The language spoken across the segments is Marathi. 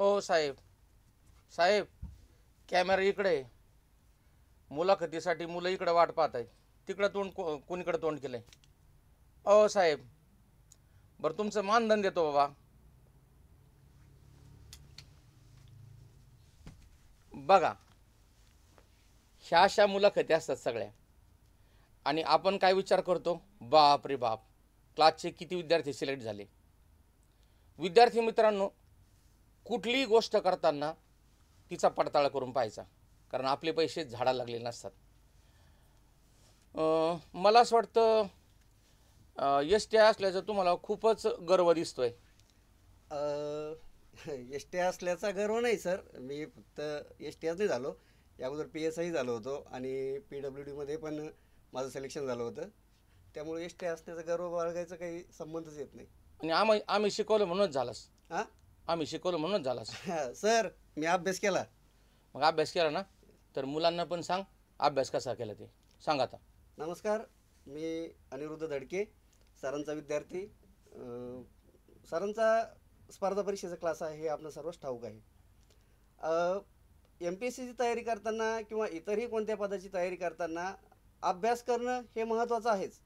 ओ साहेब, साहेब कॅमेरा इकडे आहे. मुलाखतीसाठी मुलं इकडे वाट पाहत आहेत. तिकडं तोंड कोणीकडे तोंड केलंय? ओ साहेब, बरं तुमचं मानधन देतो बाबा. बघा, ह्या अशा मुलाखती असतात सगळ्या. आणि आपण काय विचार करतो, बाप रे बाप, क्लासचे किती विद्यार्थी सिलेक्ट झाले. विद्यार्थी मित्रांनो, कुठलीही गोष्ट करताना तिचा पडताळा करून पाहायचा, कारण आपले पैसे झाडाला लागलेले नसतात. मला असं वाटतं एस टी असल्याचं तुम्हाला खूपच गर्व दिसतोय. एस टी असल्याचा गर्व नाही सर, मी फक्त एस टी नाही झालो, या अगोदर पी एस आय झालो होतो आणि पी डब्ल्यू डीमध्ये पण माझं सिलेक्शन झालं होतं. त्यामुळे एस टी असण्याचा गर्व बाळगायचा काही संबंधच येत नाही. आणि आम्ही शिकवलं म्हणूनच झालास. हां आम्ही शिकवलं म्हणूनच झालास. सर, मी अभ्यास केला. मग अभ्यास केला ना, तर मुलांना पण सांग अभ्यास कसा केला ते सांग. आता नमस्कार, मी अनिरुद्ध धडके, सरांचा विद्यार्थी. सरांचा स्पर्धा परीक्षेचा क्लास आहे हे आपलं सर्वच ठाऊक आहे. एम पी एस सीची तयारी करताना किंवा इतरही कोणत्या पदाची तयारी करताना अभ्यास करणं हे महत्त्वाचं आहेच,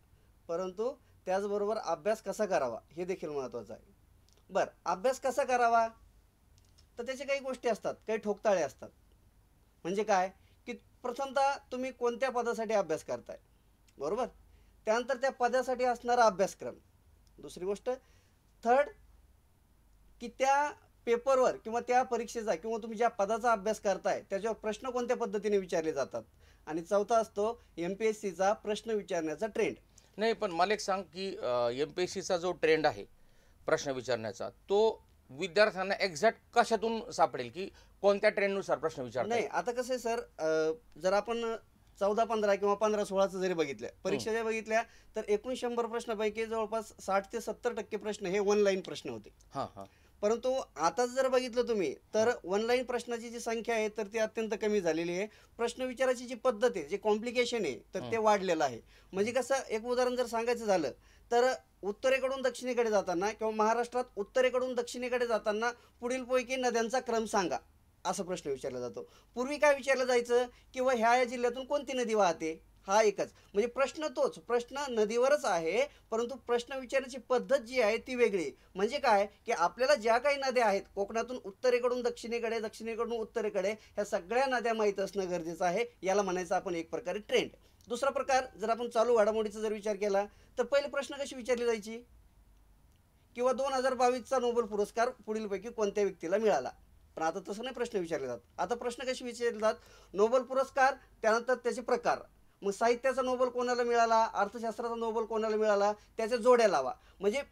परंतु त्याचबरोबर अभ्यास कसा करावा हे देखील महत्त्वाचं आहे. बरं, अभ्यास कसा करावा तर त्याचे काही गोष्टी असतात, काही ठोकताळे असतात. म्हणजे काय की प्रथमतः तुम्ही कोणत्या पदासाठी अभ्यास करताय, बरोबर, त्यानंतर त्या पदासाठी असणारा अभ्यासक्रम. दुसरी गोष्ट, थर्ड, की त्या पेपरवर किंवा त्या परीक्षेचा किंवा तुम्ही ज्या पदाचा अभ्यास करताय त्याच्यावर प्रश्न कोणत्या पद्धतीने विचारले जातात. आणि चौथा असतो एम पी एस सीचा प्रश्न विचारण्याचा ट्रेंड. नाही, पण मला एक सांग की एम पी एस सीचा जो ट्रेंड आहे प्रश्न विचारण्याचा, तो विद्यार्थ्यांना एक्झॅक्ट कशातून सापडेल की कोणत्या ट्रेंडनुसार प्रश्न विचारतात? नाही, आता कसं आहे सर, जर आपण 14-15 किंवा 15-16चं जरी बघितलं, परीक्षा जरी बघितल्या, तर 100 प्रश्नापैकी जवळपास 60 ते 70% प्रश्न हे वन लाईन प्रश्न होते. हां हां. परंतु आता जर बघितलं तुम्ही तर वन लाईन प्रश्नाची जी संख्या आहे तर ती अत्यंत कमी झालेली आहे. प्रश्न विचाराची जी पद्धत आहे, जे कॉम्प्लिकेशन आहे, तर ते वाढलेलं आहे. म्हणजे कसं, एक उदाहरण जर सांगायचं झालं तर उत्तरेकडून दक्षिणेकडे जाताना किंवा महाराष्ट्रात उत्तरेकडून दक्षिणेकडे जाताना पुढीलपैकी नद्यांचा क्रम सांगा, असा प्रश्न विचारला जातो. पूर्वी काय विचारलं जायचं, किंवा ह्या जिल्ह्यातून कोणती नदी वाहते, हा एकच. म्हणजे प्रश्न तोच, प्रश्न नदीवरच आहे, परंतु प्रश्न विचारण्याची पद्धत जी आहे ती वेगळी. म्हणजे काय की आपल्याला ज्या काही नद्या आहेत, कोकणातून उत्तरेकडून दक्षिणेकडे, दक्षिणेकडून उत्तरेकडे, ह्या सगळ्या नद्या माहीत असणं गरजेचं आहे. याला म्हणायचं आपण एक प्रकारे ट्रेंड. दुसरा प्रकार, जर आपण चालू घडामोडीचा जर विचार केला तर पहिले प्रश्न कशी विचारली जायची, किंवा 2022चा नोबेल पुरस्कार पुढीलपैकी कोणत्या व्यक्तीला मिळाला. पण आता तसं नाही प्रश्न विचारले जात. आता प्रश्न कसे विचारले जातात, नोबेल पुरस्कार, त्यानंतर त्याचे प्रकार, मग साहित्याचा नोबेल कोणाला मिळाला, अर्थशास्त्राचा नोबेल कोणाला मिळाला, त्याच्या जोड्या लावा. म्हणजे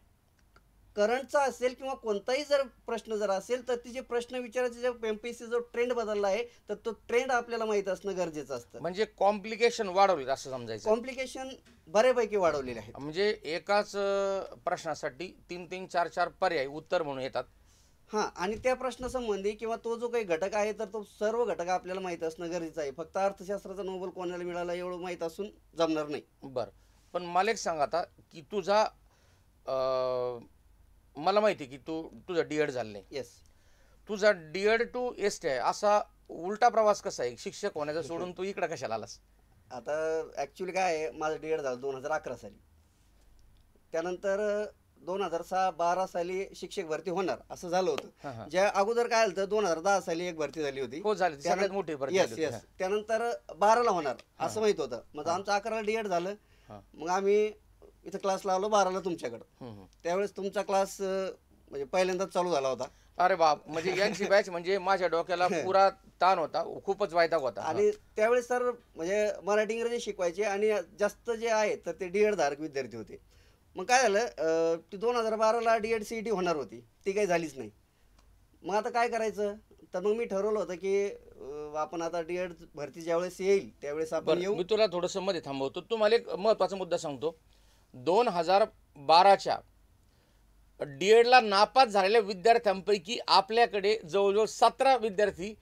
करंटचा असेल किंवा कोणताही जर प्रश्न जर असेल तर तिचे प्रश्न विचारायचे जे एम पी एस सी जो ट्रेंड बदलला आहे, तर तो ट्रेंड आपल्याला माहीत असणं गरजेचं असतं. म्हणजे कॉम्प्लिकेशन वाढवले असं समजायचं. कॉम्प्लिकेशन बऱ्यापैकी वाढवलेले आहे. म्हणजे एकाच प्रश्नासाठी 3-3, 4-4 पर्याय उत्तर म्हणून येतात. हां, आणि त्या प्रश्नासंबंधी किंवा तो जो काही घटक आहे तर तो सर्व घटक आपल्याला माहीत असणं गरजेचं आहे. फक्त अर्थशास्त्राचा नोबेल कोणाला मिळाला एवढं माहीत असून जमणार नाही. बरं, पण मला एक सांग आता की तुझा मला माहिती की तुझं डी एड झालं नाही. येस. तुझा D Ed to S T आहे, असा उलटा प्रवास कसा आहे? शिक्षक होण्याचा सोडून तू इकडं कशाला आलास? आता ॲक्च्युली काय आहे, माझं डी एड झालं 2011 साली. त्यानंतर 2012 साली शिक्षक भरती होणार असं झालं होतं. ज्या अगोदर काय झालं, 2010 साली एक भरती झाली होती. हो, झाली, सगळ्यात मोठी भरती येस झाली येस. होती. त्यानंतर 12ला होणार असं माहित होतं. मग आमचं 11ला डी एड झालं. मग आम्ही इथं क्लास लावलो 12ला तुमच्याकडं. त्यावेळेस तुमचा क्लास म्हणजे पहिल्यांदाच चालू झाला होता. अरे बाप, म्हणजे यांची बॅच म्हणजे माझ्या डोक्याला पुरा ताण होता, खूपच वैताग होता. आणि त्यावेळेस सर म्हणजे मराठी इंग्रजी शिकवायचे आणि जास्त जे आहे तर ते डी एड धारक विद्यार्थी होते. मग काय झालं, ती 2012ला D Ed C E T होणार होती, ती काही झालीच नाही. मग आता काय करायचं, तर मग मी ठरवलं होतं की आपण आता डी एड भरती ज्यावेळेस येईल त्यावेळेस आपण येऊ. मी तुला थोडंसं मध्ये थांबवतो. तुम्हाला एक महत्त्वाचा मुद्दा सांगतो. 2012च्या डी एडला नापास झालेल्या विद्यार्थ्यांपैकी आपल्याकडे जवळजवळ 17 विद्यार्थी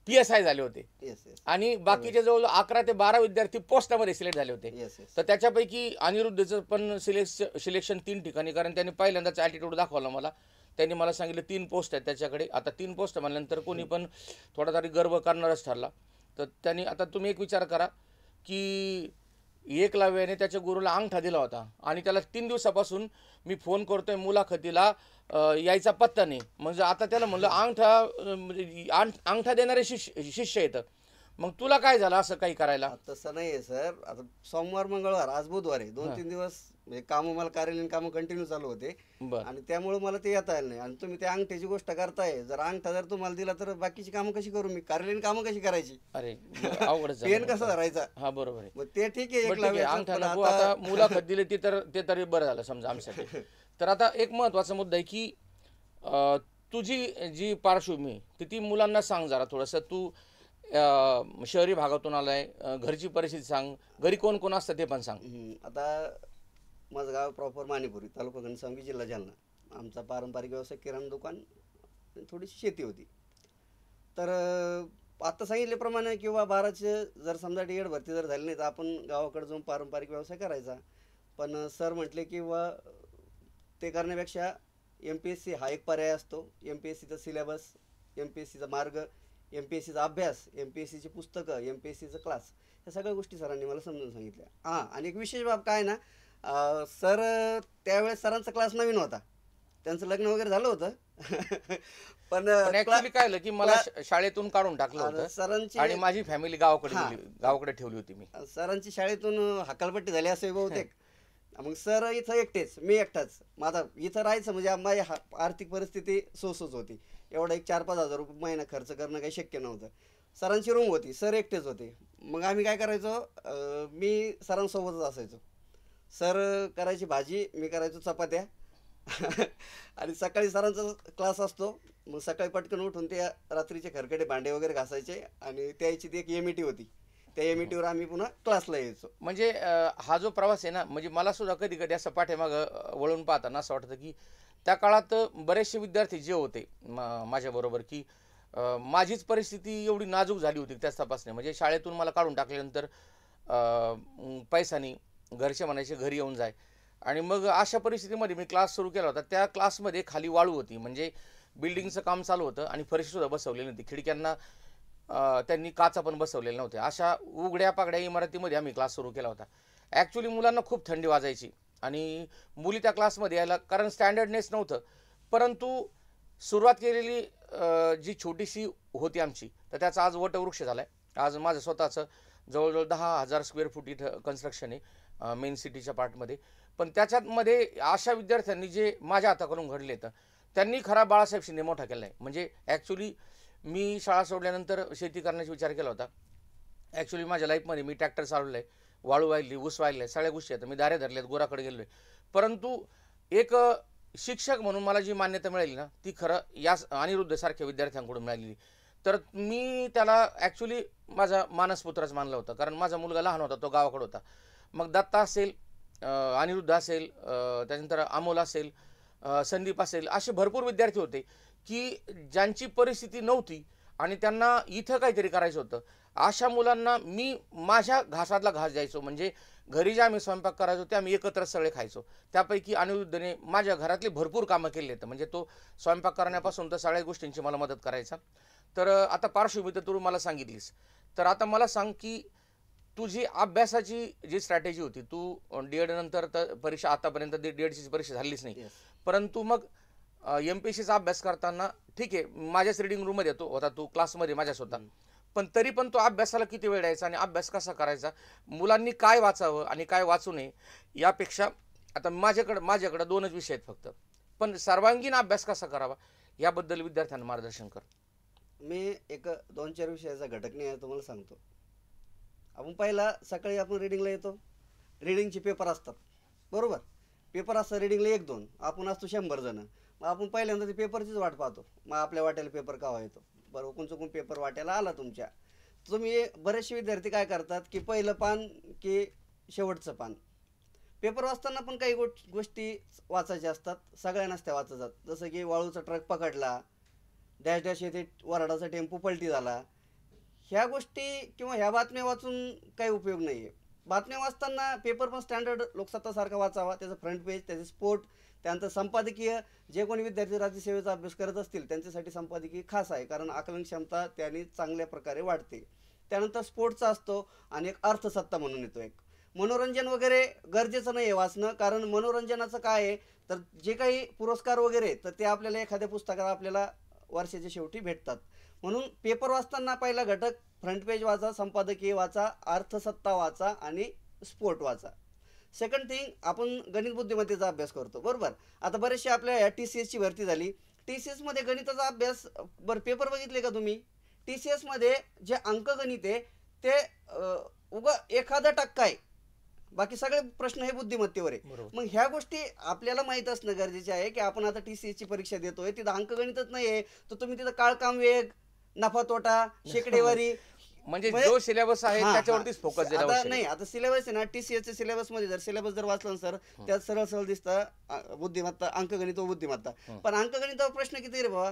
पी एस आय झाले होते. Yes yes. आणि बाकीचे जवळजवळ 11 ते 12 विद्यार्थी पोस्टामध्ये सिलेक्ट झाले होते. Yes yes. तर त्याच्यापैकी अनिरुद्धचं पण सिलेक्शन 3 ठिकाणी, कारण त्यांनी पहिल्यांदाच ॲटिट्यूड दाखवला मला. त्यांनी मला सांगितलं 3 पोस्ट आहेत त्याच्याकडे. आता 3 पोस्ट म्हणल्यानंतर कोणी पण थोडा तरी गर्व करणारच ठरला. तर त्यांनी आता तुम्ही एक विचार करा की एकलव्याने त्याच्या गुरुला अंगठा दिला होता आणि त्याला 3 दिवसापासून मी फोन करतोय मुलाखतीला, यायचा पत्ता नाही. म्हणजे आता त्याला म्हणलं अंगठा म्हणजे अंगठा देणारे शिष्य येतं, मग तुला काय झालं असं काही करायला? तसं नाही आहे सर. आता सोमवार मंगळवार आज बुधवार आहे, 2-3 दिवस म्हणजे कामं, मला कार्यालयीन कामं कंटिन्यू चालू होते बरं. आणि त्यामुळे मला ते येता आलं नाही. आणि तुम्ही त्या अंगठ्याची गोष्ट करताय, जर अंगठा जर तुम्हाला दिला तर बाकीची कामं कशी करू मी, कार्यालयीन कामं कशी करायची, अरे अवघडच झालं. पेन कसा धरायचा? हा बरोबर आहे. मग ते ठीक आहे बरं, ठीक आहे, एकलव्याचं, अंगठा पण नको. आता आता मुलाखत दिली ती तर ते तरी बरं झालं समजा आमच्यासाठी. तर आता एक महत्त्वाचा मुद्दा आहे की तुझी जी पार्श्वभूमी ती मुलांना सांग जरा थोडंसं. तू शहरी भागातून आलाय, घरची परिस्थिती सांग, घरी कोण कोण असतं ते पण सांग. आता माझं गाव प्रॉपर माणिपुरी, तालुका घनसावंगी, जिल्हा जालना. आमचा पारंपरिक व्यवसाय किराणा दुकान, थोडीशी शेती होती. तर आता सांगितल्याप्रमाणे किंवा 12चे जर समजा डी.एड भरती जर झाली नाही तर आपण गावाकडे जाऊन पारंपरिक व्यवसाय करायचा. पण सर म्हटले किंवा ते करण्यापेक्षा MPSC हा एक पर्याय असतो. MPSCचा सिलेबस, MPSCचा मार्ग, MPSCचा अभ्यास, MPSCची पुस्तकं, MPSCचं क्लास, ह्या सगळ्या गोष्टी सरांनी मला समजून सांगितल्या. आणि एक विशेष बाब काय ना, सर त्यावेळेस सरांचा क्लास नवीन होता, त्यांचं लग्न वगैरे झालं होतं. पण ऍक्च्युली काय झालं की मला शाळेतून काढून टाकलं होतं सरांची आणि माझी फॅमिली गावाकडे ठेवली होती मी. सरांची शाळेतून हकालपट्टी झाली असे बहुतेक. मग सर इथं एकटेच, मी एकटाच. माझा इथं राहायचं म्हणजे माझी आर्थिक परिस्थिती सोसच होती. एवढा एक 4-5 हजार रुपये महिना खर्च करणं काही शक्य नव्हतं. सरांची रूम होती, सर एकटेच होते. मग आम्ही काय करायचो, मी सरांसोबतच असायचो. सर करायची भाजी, मी करायचो चपात्या. आणि सकाळी सरांचा क्लास असतो, मग सकाळी पटकन उठून ते रात्रीचे खरकटे भांडे वगैरे घासायचे आणि त्याची ती एक MET होती, त्या METवर आम्ही पुन्हा क्लासला यायचो. म्हणजे हा जो प्रवास आहे ना, म्हणजे मला सुद्धा कधी कधी असं पाठीमागं वळून पाहताना असं वाटतं की त्या काळात बरेचसे विद्यार्थी जे होते माझ्याबरोबर की माझीच परिस्थिती एवढी नाजूक झाली होती त्याच तपासणे. म्हणजे शाळेतून मला काढून टाकल्यानंतर पैसा नाही, घरचे म्हणायचे घरी येऊन जाय. आणि मग अशा परिस्थितीमध्ये मी क्लास सुरू केला होता. त्या क्लासमध्ये खाली वाळू होती, म्हणजे बिल्डिंगचं काम चालू होतं आणि फरशीसुद्धा बसवलेली नव्हती, खिडक्यांना त्यांनी काचा पण बसवलेल्या नव्हत्या. अशा उघड्या पागड्या इमारतीमध्ये आम्ही क्लास सुरू केला होता. ॲक्च्युली मुलांना खूप थंडी वाजायची आणि मुली त्या क्लासमध्ये यायला, कारण स्टँडर्डनेस नव्हतं. परंतु सुरुवात केलेली जी छोटीशी होती आमची, तर त्याचा आज वटवृक्ष झाला आहे. आज माझं स्वतःचं जवळजवळ 10,000 स्क्वेअर फूट इथं कन्स्ट्रक्शन आहे मेन सिटीच्या पार्टमध्ये. पण त्याच्यामध्ये अशा विद्यार्थ्यांनी जे माझ्या हाताकडून घडले तर त्यांनी खरा बाळासाहेब शिंदे मोठा केला आहे. म्हणजे ॲक्च्युली मी शाळा सोडल्यानंतर शेती करण्याचा विचार केला होता. ॲक्च्युली माझ्या लाईफमध्ये मी ट्रॅक्टर चालवलं आहे, वाळू वाहिली, ऊस वाहिलं आहे, सगळ्या गोष्टी आहेत. मी दारे धरले आहेत, गोराकडे गेलो आहे. परंतु एक शिक्षक म्हणून मला जी मान्यता मिळाली ना, ती खरं या अनिरुद्धसारख्या विद्यार्थ्यांकडून मिळालेली. तर मी त्याला ॲक्च्युली माझा मानसपुत्रच मानला होता, कारण माझा मुलगा लहान होता, तो गावाकडे होता. मग दत्ता असेल, अनिरुद्ध असेल, त्यानंतर अमोल असेल, संदीप असेल, असे भरपूर विद्यार्थी होते की ज्यांची परिस्थिती नव्हती आणि त्यांना इथं काहीतरी करायचं होतं. अशा मुलांना मी माझ्या घासातला घास द्यायचो. म्हणजे घरी जे आम्ही स्वयंपाक करायचो ते आम्ही एकत्र सगळे खायचो. त्यापैकी अनिरुद्धने माझ्या घरातली भरपूर कामं केली आहेत. म्हणजे तो स्वयंपाक करण्यापासून तर सगळ्या गोष्टींची मला मदत करायचा. तर आता पार्श्वभूमी तर तू मला सांगितलीस, तर आता मला सांग की तुझी अभ्यासाची जी स्ट्रॅटेजी होती, तू डी.एड नंतर तर परीक्षा आतापर्यंत डी.एडची परीक्षा झालीच नाही, परंतु मग MPSCचा अभ्यास करताना ठीक आहे, माझ्याच रिडिंग रूममध्ये होता तू, क्लासमध्ये माझ्याच होता, पण तरी पण तो अभ्यासाला किती वेळ द्यायचा आणि अभ्यास कसा करायचा, मुलांनी काय वाचावं आणि काय वाचू नये यापेक्षा आता माझ्याकडं 2च विषय आहेत फक्त, पण सर्वांगीण अभ्यास कसा करावा याबद्दल विद्यार्थ्यांना मार्गदर्शन कर. मी एक 2-4 विषयाचा घटक नाही आहे तुम्हाला सांगतो. आपण पहिला सकाळी आपण रिडिंगला येतो, रिडिंगचे पेपर असतात बरोबर, पेपर असतात रिडिंगला 1-2, आपण असतो 100 जण. मग आपण पहिल्यांदा ते पेपरचीच वाट पाहतो, मग आपल्या वाट्याला पेपर केव्हा येतो. बरोबर, चुकून पेपर वाट्याला आला तुमच्या, तुम्ही बरेचसे विद्यार्थी काय करतात की पहिलं पान की शेवटचं पान. पेपर वाचताना पण काही गोष्टी वाचायच्या असतात, सगळ्यांनाच त्या वाचायच्यात. जसं की वाळूचा ट्रक पकडला, डॅश डॅश येथे वराडाचा टेम्पो पलटी झाला, ह्या गोष्टी किंवा ह्या बातम्या वाचून काही उपयोग नाही आहे. बातम्या वाचताना पेपर पण स्टँडर्ड लोकसत्तासारखा वाचावा, त्याचं फ्रंट पेज, त्याचे स्पोर्ट, त्यानंतर संपादकीय जे कोणी विद्यार्थी राज्यसेवेचा अभ्यास करत असतील त्यांच्यासाठी संपादकीय खास आहे, कारण आकलन क्षमता त्याने चांगल्या प्रकारे वाढते. त्यानंतर स्पोर्ट्सचा असतो आणि एक अर्थसत्ता म्हणून येतो. एक मनोरंजन वगैरे गरजेचं नाही आहे वाचणं, कारण मनोरंजनाचं काय आहे तर जे काही पुरस्कार वगैरे तर ते आपल्याला एखाद्या पुस्तकात आपल्याला वर्षाच्या शेवटी भेटतात. म्हणून पेपर वाचताना पहिला घटक फ्रंट पेज वाचा, संपादकीय वाचा, अर्थसत्ता वाचा आणि स्पोर्ट वाचा. सेकंड थिंग, आपण गणित बुद्धिमत्तेचा अभ्यास करतो बरोबर. आता बरेचसे आपल्या या TCSची भरती झाली, TCSमध्ये गणिताचा अभ्यास, बरं पेपर बघितले का तुम्ही? TCSमध्ये जे अंकगणित आहे ते उगा एखादा टक्का आहे, बाकी सगळे प्रश्न हे बुद्धिमत्तेवर आहे. मग ह्या गोष्टी आपल्याला माहीत असणं गरजेचे आहे की आपण आता TCSची परीक्षा देतोय, तिथं अंकगणितच नाही आहे तर तुम्ही तिथं काळकाम वेग, नफा तोटा, शेकडेवारी म्हणजे जो सिलेबस आहे त्याच्यावरतीच फोकस दिला आता नाही. आता सिलेबस आहे ना, TCSच्या सिलेबस मध्ये जर सिलेबस जर वाचला ना सर, त्यात सरळ सरळ दिसतं बुद्धिमत्ता, अंकगणित व बुद्धिमत्ता. पण अंकगणितावर प्रश्न किती रे बाबा?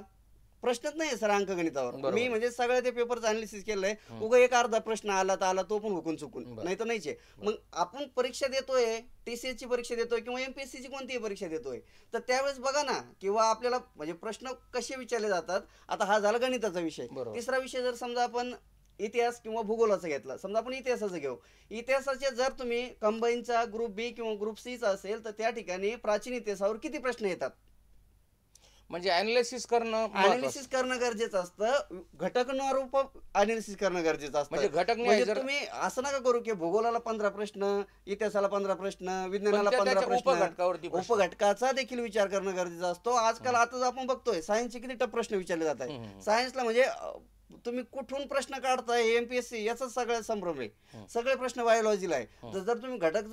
प्रश्नच नाही सर अंकगणितावर. मी म्हणजे सगळं ते पेपरचं अनालिसिस केलंय. उगा एक अर्धा प्रश्न आला तर आला, तो पण हुकून चुकून, नाही तर नाहीचे. मग आपण परीक्षा देतोय, TCSची परीक्षा देतोय किंवा MPSCची कोणतीही परीक्षा देतोय, तर त्यावेळेस बघा ना किंवा आपल्याला म्हणजे प्रश्न कसे विचारले जातात. आता हा झाला गणिताचा विषय. तिसरा विषय जर समजा आपण इतिहास किंवा भूगोलाचा घेतला, समजा आपण इतिहासाचं घेऊ. इतिहासाचे जर तुम्ही कंबाईनचा ग्रुप बी किंवा ग्रुप सीचा असेल तर त्या ठिकाणी प्राचीन इतिहासावर किती प्रश्न येतात? म्हणजे अनालिसिस करणं गरजेचं असतं. घटकनुरूप अनालिसिस करणं गरजेचं असतं. म्हणजे घटक म्हणजे तुम्ही असं नका करू की भूगोलाला 15 प्रश्न, इतिहासाला 15 प्रश्न, विज्ञानाला 15 प्रश्न, उपघटकाचा देखील विचार करणं गरजेचं असतो. आजकाल आता आपण बघतोय सायन्सचे किती टफ प्रश्न विचारले जात आहे. सायन्सला म्हणजे तुम्ही कुठून प्रश्न काढताय MPSC याचा सगळ्यात संभ्रम आहे. सगळे प्रश्न बायोलॉजीला आहे. जर तुम्ही घटक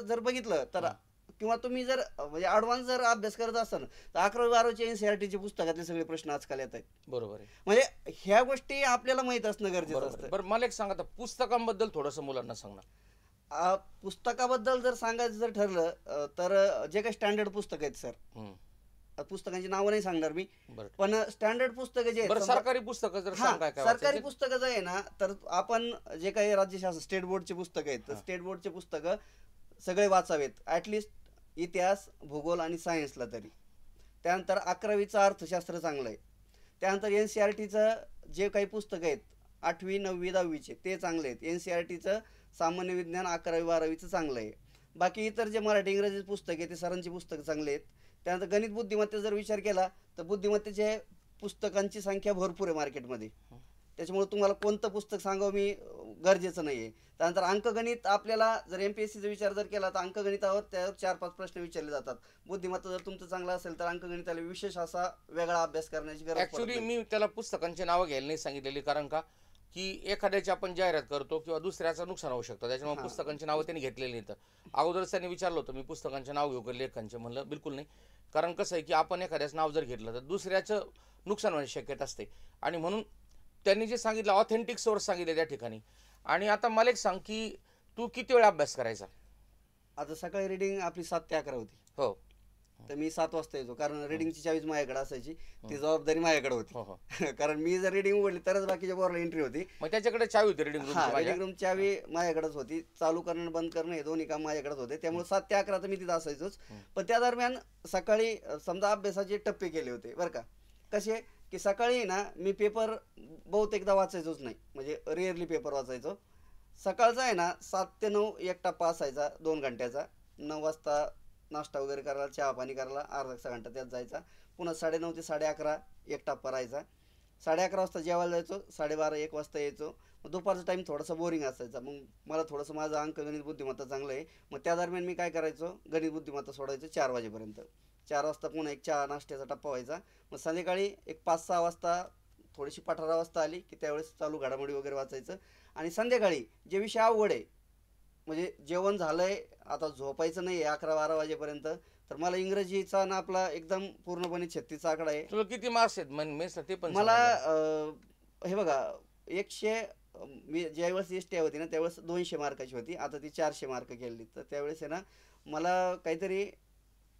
जर बघितलं तर किंवा तुम्ही जर म्हणजे ॲडव्हान्स जर अभ्यास करत असाल तर 11वी-12वीच्या NCERTच्या पुस्तकातले सगळे प्रश्न आजकाल येत आहेत. बरोबर आहे. म्हणजे ह्या गोष्टी आपल्याला माहित असणं गरजेचं असतं. बरं मला एक सांगा, पुस्तकांबद्दल थोडंसं मुलांना सांगणार. पुस्तकाबद्दल जर सांगायचं जर ठरलं तर जे काही स्टँडर्ड पुस्तक आहेत सर, पुस्तकांची नावं नाही सांगणार मी, पण स्टँडर्ड पुस्तकं जे आहेत, सरकारी पुस्तकं जर सरकारी पुस्तकं जे आहे ना, तर आपण जे काही राज्य शासन स्टेट बोर्डचे पुस्तकं आहेत तर स्टेट बोर्डचे पुस्तकं सगळे वाचावेत. ॲटलिस्ट इतिहास, भूगोल आणि सायन्सला तरी. त्यानंतर 11वीचं अर्थशास्त्र चांगलं आहे. त्यानंतर NCERTचं जे काही पुस्तकं आहेत 8वी, 9वी, 10वीचे ते चांगले आहेत. NCERTचं सामान्य विज्ञान 11वी-12वीचं चांगलं आहे. बाकी इतर जे मराठी इंग्रजी पुस्तक आहे ते सरांची पुस्तकं चांगले आहेत. त्यानंतर गणित बुद्धिमत्तेचा जर विचार केला तर बुद्धिमत्तेचे पुस्तकांची संख्या भरपूर आहे मार्केटमध्ये. त्याच्यामुळे तुम्हाला कोणतं पुस्तक सांगावं मी गरजेचं नाही आहे. त्यानंतर अंकगणित आपल्याला जर MPSCचा विचार जर केला तर अंकगणितावर त्यावर 4-5 प्रश्न विचारले जातात. बुद्धिमत्ता जर तुमचं चांगलं असेल तर अंकगणिताला विशेष असा वेगळा अभ्यास करण्याची गरज पडत नाही. ॲक्च्युली मी त्याला पुस्तकांची नावं घ्यायला नाही सांगितलेली, कारण का की एखाद्याची आपण जाहिरात करतो किंवा दुसऱ्याचं नुकसान होऊ शकतं, त्याच्यामुळे पुस्तकांची नावं त्यांनी घेतलेली नाही. तर अगोदरच त्यांनी विचारलं होतं मी पुस्तकांचे नाव घेऊ का लेखांचे, म्हणलं बिलकुल नाही. कारण कसं आहे की आपण एखाद्याचं नाव जर घेतलं तर दुसऱ्याचं नुकसान होण्याची शक्यता असते. आणि म्हणून त्यांनी जे सांगितलं ऑथेंटिक सोर्स सांगितले त्या ठिकाणी. आणि आता मला एक सांग की तू किती वेळा अभ्यास करायचा? आता सकाळी रिडिंग आपली 7 ते 11 होती. हो. तर मी 7 वाजता यायचो, कारण रिडिंगची चावीज माझ्याकडे असायची, ती जबाबदारी माझ्याकडे होती. कारण मी जर रिडिंग उघडली तरच बाकीच्या बोरला एंट्री होती. मग त्याच्याकडे चावी होती रिडिंग रूम चावी माझ्याकडेच होती. चालू करणं बंद करणं हे दोन्ही काम माझ्याकडेच होते. त्यामुळे 7 ते 11 तर मी तिथं असायचोच. पण त्या दरम्यान सकाळी समजा अभ्यासाचे टप्पे केले होते बरं का. कसे की सकाळी ना मी पेपर बहुतेकदा वाचायचोच नाही, म्हणजे रिअरली पेपर वाचायचो. सकाळचा आहे ना 7 ते 9 एक टप्पा असायचा 2 घंट्याचा. 9 वाजता नाश्ता वगैरे करायला, चहा पाणी करायला अर्धा घंटा त्यात जायचा. पुन्हा 9:30 ते 11:30 एक टप्पा राहायचा. 11:30 वाजता जेवायला जायचो, 12:30-1 वाजता यायचो. मग दुपारचा टाईम थोडासा बोरिंग असायचा. मग मला थोडंसं माझं अंकगणित बुद्धिमत्ता चांगलं आहे, मग त्या दरम्यान मी काय करायचो, गणित बुद्धिमत्ता सोडायचो 4 वाजेपर्यंत. 4 वाजता पुन्हा एक चहा नाश्त्याचा टप्पा व्हायचा. मग संध्याकाळी एक 5-6 वाजता थोडीशी 18 वाजता आली की त्यावेळेस चालू घडामोडी वगैरे वाचायचं. आणि संध्याकाळी जे विषय अवघड आहे, म्हणजे जेवण झालंय आता झोपायचं नाही 11-12 वाजेपर्यंत, तर मला इंग्रजीचा ना आपला एकदम पूर्णपणे 36चा आकडा आहे. तुला किती मार्क्स आहेत मेन्सला ते पण? मला हे बघा 100, मी ज्यावेळेस ST होती ना त्यावेळेस 200 मार्काची होती. आता ती 400 मार्क केली. तर त्यावेळेस आहे ना मला काहीतरी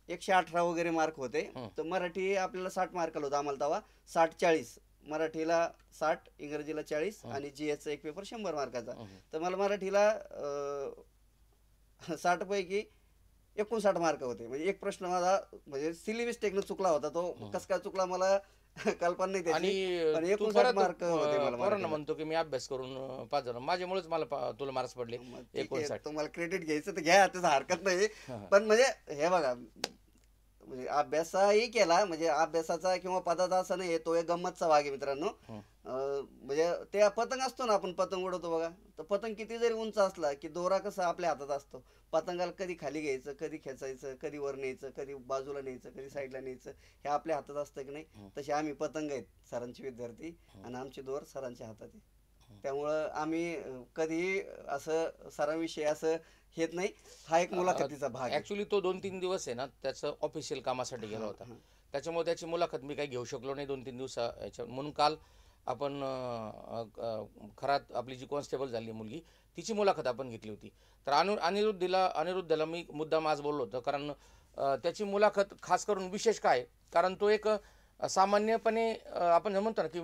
118 वगैरे मार्क होते. तर मराठी आपल्याला 60 मार्काला होतं आम्हाला तेव्हा. 60-40 मराठीला 60, इंग्रजीला 40 आणि GSचा एक पेपर 100 मार्काचा. तर मला मराठीला 60 पैकी 59 मार्क होते. म्हणजे एक प्रश्न माझा म्हणजे सिली मिस्टेकनं चुकला होता, तो कसं काय चुकला मला कल्पना नाही आणि त्याची, पण तू 59 परत मार्क होते मला पोरांना मराठीला. म्हणतो की मी अभ्यास करून पास झालो, माझ्यामुळेच मला तुला मार्क्स पडले मग ठीक आहे, 59. तुम्हाला क्रेडिट घ्यायचं तर घ्या, त्याचं हरकत नाही. पण म्हणजे हे बघा, म्हणजे अभ्यासही केला, म्हणजे अभ्यासाचा किंवा पदाचा असं नाही, तो एक गंमतचा भाग आहे मित्रांनो. म्हणजे ते पतंग असतो ना, आपण पतंग उडवतो बघा, तर पतंग किती जरी उंच असला की दोरा कसा आपल्या हातात असतो. पतंगाला कधी खाली घ्यायचं, कधी खेचायचं, कधी वर न्यायचं, कधी बाजूला न्यायचं, कधी साईडला न्यायचं, हे आपल्या हातात असतं की नाही. तसे आम्ही पतंग आहेत सरांचे विद्यार्थी, आणि आमचे दोर सरांच्या हातात आहे. त्यामुळं आम्ही कधीही असं सरांविषयी असं हेच नाही. हा एक मुलाखतीचा भाग आहे. ॲक्च्युली तो 2-3 दिवस आहे ना, त्याचं ऑफिशियल कामासाठी गेला होता. त्याच्यामुळे त्याची मुलाखत मी काही घेऊ शकलो नाही 2-3 दिवसा याच्या, म्हणून काल आपण खरात आपली जी कॉन्स्टेबल झाली मुलगी, तिची मुलाखत आपण घेतली होती. तर अनिरुद्धला मी मुद्दाम आज बोललो होतो, कारण त्याची मुलाखत खास करून विशेष काय, कारण तो एक सामान्यपणे आपण म्हणतो ना की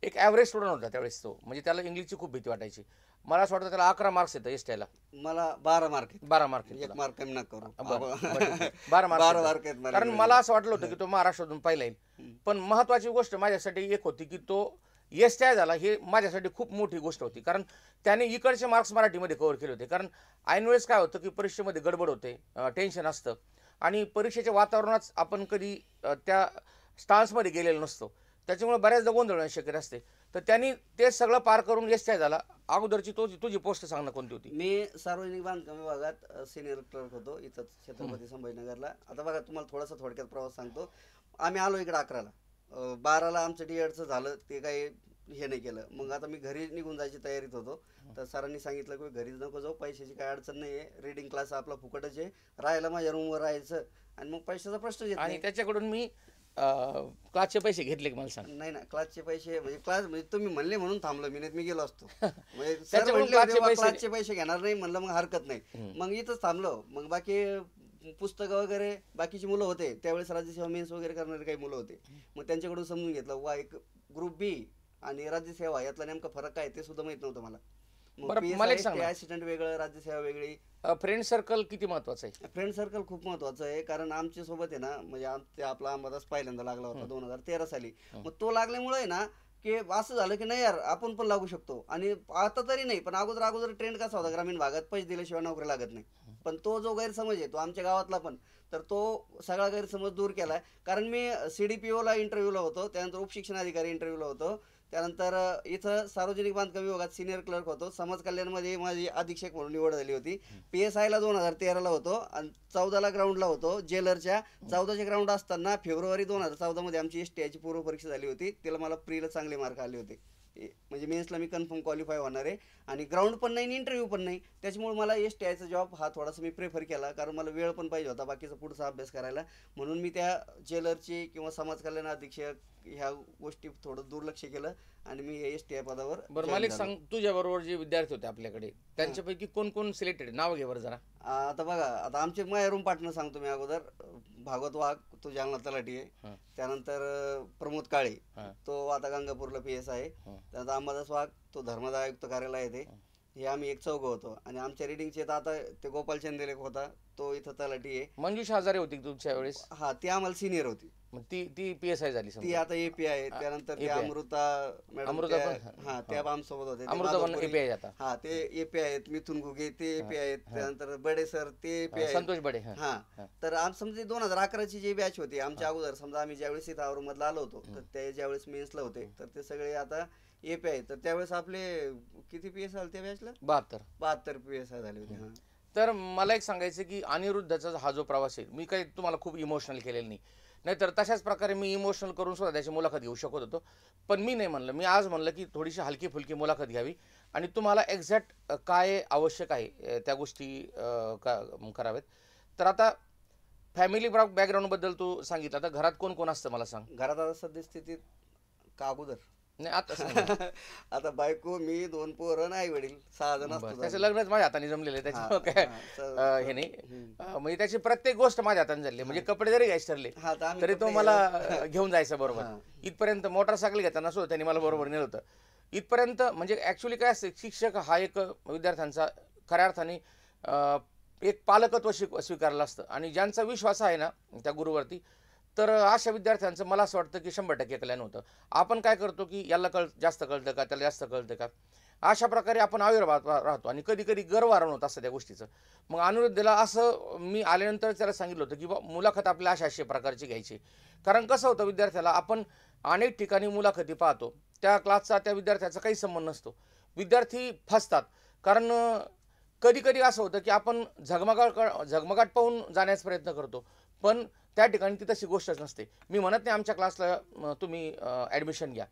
एक ॲव्हरेज स्टुडंट होता त्यावेळेस तो, म्हणजे त्याला इंग्लिशची खूप भीती वाटायची. मला असं वाटतं त्याला 11 मार्क्स येतं एसटीला. मला 12 मार्क आहेत. 12 मार्क आहेत एक तुला. मार्क कमी नका करू. बरं, बरं, ठीक आहे. 12 12 मार्क मार्क आहेत मला कारण इंग्रजीत. मला असं वाटलं होतं की तो महाराष्ट्रातून पहिला येईल. पण महत्त्वाची गोष्ट माझ्यासाठी एक होती की तो एसटीआय झाला, हे माझ्यासाठी खूप मोठी गोष्ट होती. कारण त्याने इकडचे मार्क्स मराठीमध्ये कव्हर केले होते. कारण ऐन वेळेस काय होतं की परीक्षेमध्ये गडबड होते, टेन्शन असतं, आणि परीक्षेच्या वातावरणात आपण कधी त्या स्टान्समध्ये गेलेलो नसतो, त्याच्यामुळे बऱ्याचदा गोंधळ होण्याची शक्यता असते. तर त्यांनी ते सगळं पार करून एसटीआय झाला. अगोदरची तुझी पोस्ट सांग ना, कोणती होती? मी सार्वजनिक बांधकाम विभागात सिनियर क्लर्क होतो इथं छत्रपती संभाजीनगरला. आता बघा, तुम्हाला थोडासा थोडक्यात प्रवास सांगतो. आम्ही आलो इकडे 11ला, 12ला आमचं डीएडचं झालं, ते काही हे नाही केलं. मग आता मी घरी निघून जायची तयारीत होतो, तर सरांनी सांगितलं की घरीच नको जाऊ, पैशाची काही अडचण नाही आहे, रीडिंग क्लास आपला फुकटच आहे, राहायला माझ्या रूमवर राहायचं, आणि मग पैशाचा प्रश्न येत आणि नाही. त्याच्याकडून मी क्लासचे पैसे घेतले की मला सांग. नाही ना, क्लासचे पैसे म्हणजे क्लास म्हणजे तुम्ही म्हणले म्हणून थांबलो मी, नाही मी गेलो असतो. म्हणजे सर त्याच्याकडून म्हटले क्लासचे होते, पैसे- क्लासचे पैसे घेणार नाही, म्हणलं मग हरकत नाही. मग इथंच थांबलो. मग बाकी पुस्तकं वगैरे बाकीची मुलं होते त्यावेळेस, राज्यसेवा मेन्स वगैरे करणारे काही मुलं होते, मग त्यांच्याकडून समजून घेतलं वा एक ग्रुप बी आणि राज्यसेवा यातला नेमका फरक काय ते सुद्धा माहित नव्हतं मला. बरं, मला एक सांग ना. असिस्टंट वेगळं, राज्यसेवा वेगळी. फ्रेंड सर्कल किती महत्वाचं आहे? फ्रेंड सर्कल खूप महत्वाचं आहे, कारण आमच्या सोबत आहे ना, म्हणजे आमच्या आपला अंबादास पहिल्यांदा लागला होता 2013 साली. मग तो लागल्यामुळे आहे ना, की असं झालं की नाही यार, आपण पण लागू शकतो. आणि आता तरी नाही, पण अगोदर ट्रेंड कसा होता ग्रामीण भागात, पैसे दिल्याशिवाय नोकरी लागत नाही. पण तो जो गैरसमज आहे तो आमच्या गावातला पण, तर तो सगळा गैरसमज दूर केलाय. कारण मी CDPOला इंटरव्ह्यूला होतो, त्यानंतर उपशिक्षण अधिकारी इंटरव्ह्यूला होतो, त्यानंतर इथं सार्वजनिक बांधकाम विभागात सिनियर क्लर्क होतो, समाज कल्याणमध्ये माझी अधीक्षक म्हणून निवड झाली होती. PSIला 2013ला होतो, आणि 14ला ग्राउंडला होतो जेलरच्या. 14चे ग्राउंड असताना फेब्रुवारी 2014मध्ये आमची STIची पूर्व परीक्षा झाली होती, त्याला मला प्रीला चांगले मार्क आले होते. म्हणजे मेन्सला मी कन्फर्म क्वालिफाय होणार आहे, आणि ग्राउंड पण नाही, इंटरव्ह्यू पण नाही. त्याच्यामुळे मला STIचा जॉब हा थोडासा मी प्रेफर केला, कारण मला वेळ पण पाहिजे होता बाकीचा पुढचा अभ्यास करायला. म्हणून मी त्या जेलरची किंवा समाज कल्याण अधीक्षक ह्या गोष्टी थोडं दुर्लक्ष केलं, आणि मी STI पदावर बरं, join मला एक झालो. सांग, तुझ्या बरोबर जे विद्यार्थी होते आपल्याकडे, त्यांच्यापैकी कोण कोण सिलेक्टेड, नाव घे बरं जरा. आता बघा, आता आमचे माझ्या रूम पार्टनर सांगतो मी अगोदर. भागवत वाघ, तो जालना तलाठी आहे. त्यानंतर प्रमोद काळे, तो आता गंगापूरला PS आहे. त्यानंतर अंबादास वाघ, तो धर्मादाय आयुक्त कार्यालय आहे. हे आम्ही एक चौघ होतो. आणि आमच्या रिडिंगचे तर आता ते गोपाल चंदेलेक होता, तो इथं तलाठी आहे. मंजुषा हजारे होती का तुमच्या वेळेस? हा, ती आम्हाला सिनियर होती, मग ती PSI झाली ती समजा. आता API आहे. त्यानंतर ते API. अमृता मॅडम, अमृता पण? हा, त्या आमच्यासोबत होते. ते अमृता पण माधवपुरी. API आता. हा, ते API आहेत. मिथुन घुगे ते API आहेत. त्यानंतर बडे सर ते API आहेत. संतोष बडे. हा, तर आम समजा 2011ची जी बॅच होती आमच्या अगोदर, समजा आम्ही ज्यावेळेस इथं औरंगाबादला आलो होतो, तर ते ज्यावेळेस मेन्सला होते, तर ते सगळे आता API आहेत. तर त्यावेळेस आपले किती PSI आले त्या बॅचला? 72 PSI झाले होते. हा. तर मला एक सांगायचं की अनिरुद्धचा हा जो प्रवास आहे, मी काही तुम्हाला खूप इमोशनल केलेलं नाही, नाहीतर तशाच प्रकारे मी इमोशनल करून सुद्धा त्याची मुलाखत घेऊ शकत होतो. पण मी नाही म्हणलं, मी आज म्हणलं की थोडीशी हलकी फुलकी मुलाखत घ्यावी, आणि तुम्हाला एक्झॅक्ट काय आवश्यक आहे त्या गोष्टी कराव्यात. तर आता फॅमिली बॅकग्राऊंडबद्दल तू सांगितलं, आता घरात कोण कोण असतं मला सांग. घरात आता सद्यस्थितीत का अगोदर नाही, आता सांग. आता बायको, मी, 2 पोरं, आई वडील, 6 जण असतो. त्याचं लग्नच माझ्या हाताने जमलेलं आहे, त्याच्यामुळे काय हे नाही. म्हणजे त्याची प्रत्येक गोष्ट माझ्या हाताने झाली. म्हणजे कपडे जरी घ्यायचे ठरले हा, तर आम्ही तरी तो कपडे मला घेऊन जायचा बरोबर. इथपर्यंत मोटरसायकल घेताना सुद्धा त्यांनी मला बरोबर नेलं होतं इथपर्यंत. म्हणजे ॲक्च्युली काय असतं, शिक्षक हा एक विद्यार्थ्यांचा खऱ्या अर्थाने एक पालकत्व स्वीकारलं असतं. आणि ज्यांचा विश्वास आहे ना त्या गुरुवरती, तर अशा विद्यार्थ्यांचं मला असं वाटतं की 100% कल्याण होतं. आपण काय करतो की याला जास्त कळतं का, त्याला जास्त कळतं का, अशा प्रकारे आपण आविर्भावात राहतो आणि कधी कधी गर्व आरण होत असतं त्या गोष्टीचं. मग अनिरुद्धला असं मी आल्यानंतर त्याला सांगितलं होतं की मुलाखत आपल्या अशा प्रकारची घ्यायची. कारण कसं होतं, विद्यार्थ्याला आपण अनेक ठिकाणी मुलाखती पाहतो, त्या क्लासचा त्या विद्यार्थ्याचा काही संबंध नसतो. विद्यार्थी फसतात. कारण कधी कधी असं होतं की आपण झगमगाट पाहून जाण्याचा प्रयत्न करतो, पण त्या ठिकाणी ती तशी गोष्टच नसते. मी म्हणत नाही आमच्या क्लासला तुम्ही ॲडमिशन घ्या,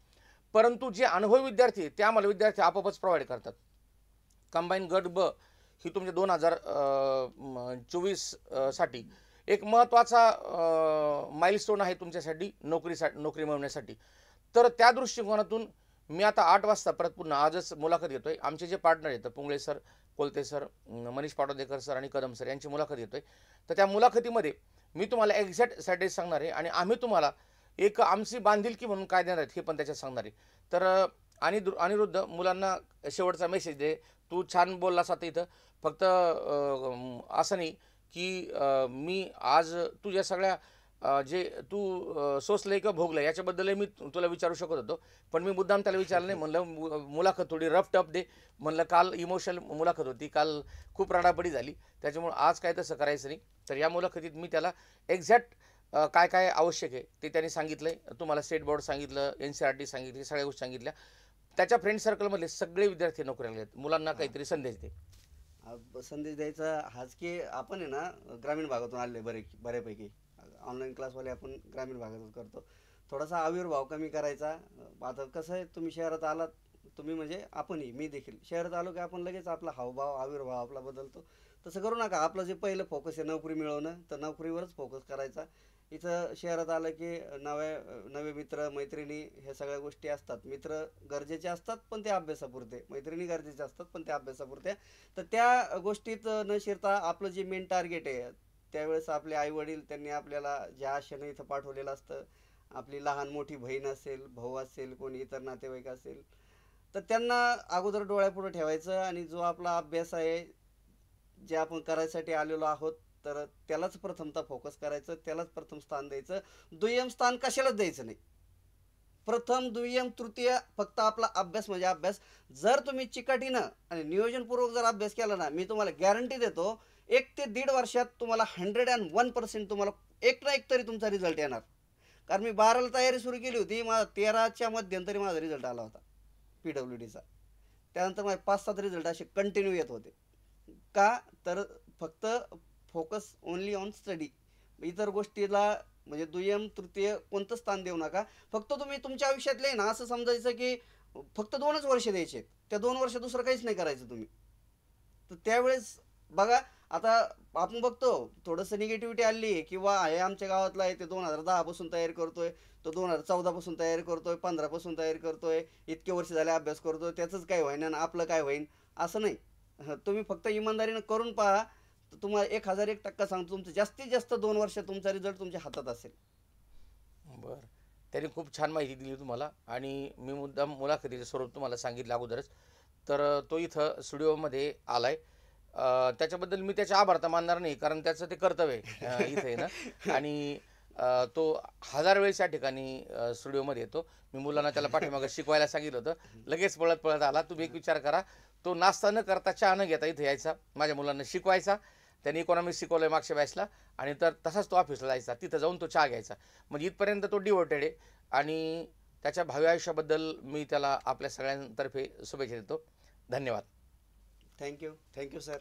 परंतु जे अनुभवी विद्यार्थी ते आम्हाला विद्यार्थी आपोआपच प्रोव्हाइड करतात. कंबाईन गट ब ही तुमच्या 2024 साठी एक महत्त्वाचा माइलस्टोन आहे तुमच्यासाठी, नोकरी मिळवण्यासाठी. तर त्या दृष्टिकोनातून मी आता 8 वाजता परत पुन्हा आजच मुलाखत घेतोय. आमचे जे पार्टनर आहेत Pungale sir, Kolte sir, Manish Patodekar sir आणि कदम सर यांची मुलाखत घेतोय. तर त्या मुलाखतीमध्ये मी तुम्हाला एक्झॅक्ट स्ट्रॅटेजी सांगणार आहे आणि आम्ही तुम्हाला एक आमची बांधिलकी म्हणून काय देणार आहेत हे पण त्याच्यात सांगणार आहे. तर अनिरुद्ध, मुलांना शेवटचा मेसेज दे. तू छान बोललास आता इथं. फक्त असं नाही की मी आज तुझ्या सगळ्या जे तू सोसलंय किंवा भोगलंय याच्याबद्दलही मी तुला विचारू शकत होतो, पण मी मुद्दाम त्याला विचारलं नाही. म्हणलं मुलाखत थोडी रफ टफ दे. म्हणलं काल इमोशनल मुलाखत होती, काल खूप रडापडी झाली, त्याच्यामुळे आज काय तसं करायचं नाही. तर या मुलाखतीत मी त्याला एक्झॅक्ट काय काय आवश्यक आहे ते त्यांनी सांगितलंय. तुम्हाला स्टेट बोर्ड सांगितलं, NCERT सांगितली, सगळ्या गोष्टी सांगितल्या. त्याच्या फ्रेंड सर्कलमधले सगळे विद्यार्थी नोकरीला आहेत. मुलांना काहीतरी संदेश दे. संदेश द्यायचा हाच की आपण आहे ना ग्रामीण भागातून आले बऱ्यापैकी. ऑनलाईन क्लासवाले आपण ग्रामीण भागातून करतो. थोडासा आविर्भाव कमी करायचा. आता कसं आहे, तुम्ही शहरात आलात, तुम्ही म्हणजे आपणही, मी देखील शहरात आलो की आपण लगेच आपला हावभाव आविर्भाव आपला बदलतो. तसं करू नका. आपलं जे पहिलं फोकस आहे नोकरी मिळवणं, तर नोकरीवरच फोकस करायचा. इथं शहरात आलं की नवे मित्र मैत्रिणी ह्या सगळ्या गोष्टी असतात. मित्र गरजेचे असतात पण ते अभ्यासापुरते, मैत्रिणी गरजेचे असतात पण ते अभ्यासापुरते. तर त्या गोष्टीत न शिरता आपलं जे मेन टार्गेट आहे, त्यावेळेस आपले आईवडील त्यांनी आपल्याला ज्या आशेनं इथं पाठवलेलं असतं, आपली लहान मोठी बहीण असेल, भाऊ असेल, कोणी इतर नातेवाईक असेल, तर त्यांना अगोदर डोळ्यापुढं ठेवायचं आणि जो आपला अभ्यास आहे, जे आपण करायसाठी आलेलो आहोत, तर त्यालाच प्रथमतः फोकस करायचं, त्यालाच प्रथम स्थान द्यायचं. दुय्यम स्थान कशालाच द्यायचं नाही. प्रथम दुय्यम तृतीय फक्त आपला अभ्यास म्हणजे अभ्यास. जर तुम्ही चिकाटीनं आणि नियोजनपूर्वक जर अभ्यास केला ना, मी तुम्हाला गॅरंटी देतो 1 ते 1.5 वर्षात तुम्हाला 101% तुम्हाला एक ना एक तरी तुमचा रिझल्ट येणार. कारण मी 12ला तयारी सुरू केली होती, माझा 13च्या मध्यंतरी माझा रिझल्ट आला होता PWDचा. त्यानंतर माझे 5-7 रिझल्ट असे कंटिन्यू येत होते. का तर फक्त फोकस ओनली ऑन स्टडी. इतर गोष्टीला म्हणजे दुय्यम तृतीय कोणतं स्थान देऊ नका. फक्त तुम्ही तुमच्या आयुष्यातले ना असं समजायचं की फक्त 2च वर्ष द्यायचे, त्या 2 वर्ष दुसरं काहीच नाही करायचं तुम्ही. तर त्यावेळेस बघा, आता आपण बघतो थोडंसं निगेटिव्हिटी आली किंवा हे आमच्या गावातला आहे ते 2010 पासून तयारी करतोय, तो 2014 पासून तयारी करतोय, 15 पासून तयारी करतोय, इतके वर्ष झाले अभ्यास करतोय, त्याचंच काय होईना आणि आपलं काय होईन, असं नाही. तुम्ही फक्त इमानदारीनं करून पहा. तर तुम्हाला 1001% सांगतो, तुमचं जास्तीत जास्त 2 वर्ष तुमचा रिझल्ट तुमच्या हातात असेल. बरं, त्यांनी खूप छान माहिती दिली तुम्हाला आणि मी मुद्दाम मुलाखतीचं स्वरूप तुम्हाला सांगितलं अगोदरच. तर तो इथं स्टुडिओमध्ये आलाय. त्याच्याबद्दल मी त्याचे आभार तर मानणार नाही, कारण त्याचं ते कर्तव्य आहे इथे आहे ना. आणि तो 1000 वेळेस या ठिकाणी स्टुडिओमध्ये येतो. मी मुलांना त्याला पाठीमागं शिकवायला सांगितलं होतं, लगेच पळत पळत आला. तुम्ही एक विचार करा, तो नाश्ता न करता चहा न घेता इथे यायचा, माझ्या मुलांना शिकवायचा. त्यांनी इकॉनॉमिक्स शिकवलं आहे मागच्या बॅचला, आणि तर तसाच तो ऑफिसला जायचा, तिथं जाऊन तो चहा घ्यायचा. म्हणजे इथपर्यंत तो डिवोटेड आहे आणि त्याच्या भावी आयुष्याबद्दल मी त्याला आपल्या सगळ्यांतर्फे शुभेच्छा देतो. धन्यवाद. Thank you sir.